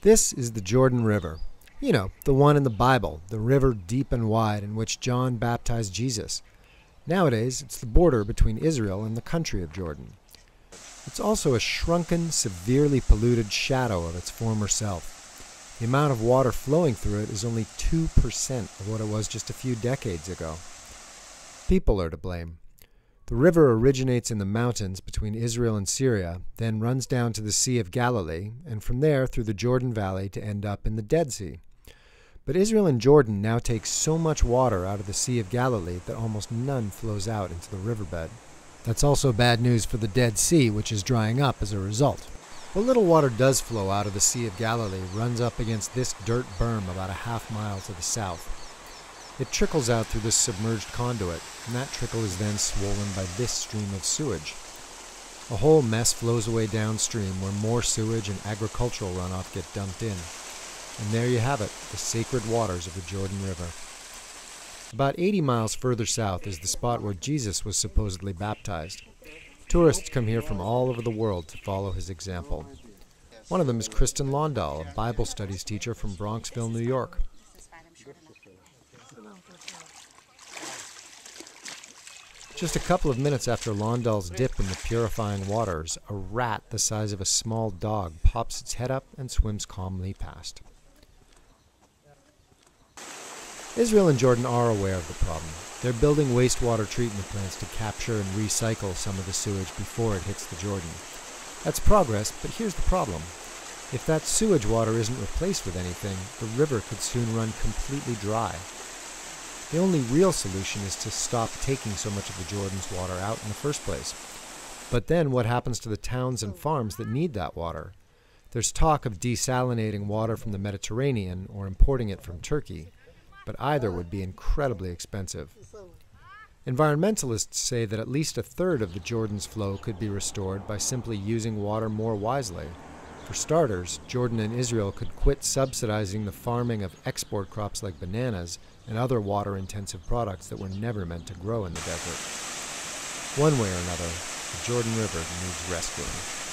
This is the Jordan River. You know, the one in the Bible, the river deep and wide in which John baptized Jesus. Nowadays, it's the border between Israel and the country of Jordan. It's also a shrunken, severely polluted shadow of its former self. The amount of water flowing through it is only 2% of what it was just a few decades ago. People are to blame. The river originates in the mountains between Israel and Syria, then runs down to the Sea of Galilee, and from there through the Jordan Valley to end up in the Dead Sea. But Israel and Jordan now take so much water out of the Sea of Galilee that almost none flows out into the riverbed. That's also bad news for the Dead Sea, which is drying up as a result. What little water does flow out of the Sea of Galilee runs up against this dirt berm about a half-mile to the south. It trickles out through this submerged conduit, and that trickle is then swollen by this stream of sewage. A whole mess flows away downstream where more sewage and agricultural runoff get dumped in. And there you have it, the sacred waters of the Jordan River. About 80 miles further south is the spot where Jesus was supposedly baptized. Tourists come here from all over the world to follow his example. One of them is Kristen Londahl, a Bible studies teacher from Bronxville, New York. Just a couple of minutes after Londahl's dip in the purifying waters, a rat the size of a small dog pops its head up and swims calmly past. Israel and Jordan are aware of the problem. They're building wastewater treatment plants to capture and recycle some of the sewage before it hits the Jordan. That's progress, but here's the problem. If that sewage water isn't replaced with anything, the river could soon run completely dry. The only real solution is to stop taking so much of the Jordan's water out in the first place. But then what happens to the towns and farms that need that water? There's talk of desalinating water from the Mediterranean or importing it from Turkey, but either would be incredibly expensive. Environmentalists say that at least a third of the Jordan's flow could be restored by simply using water more wisely. For starters, Jordan and Israel could quit subsidizing the farming of export crops like bananas and other water-intensive products that were never meant to grow in the desert. One way or another, the Jordan River needs rescuing.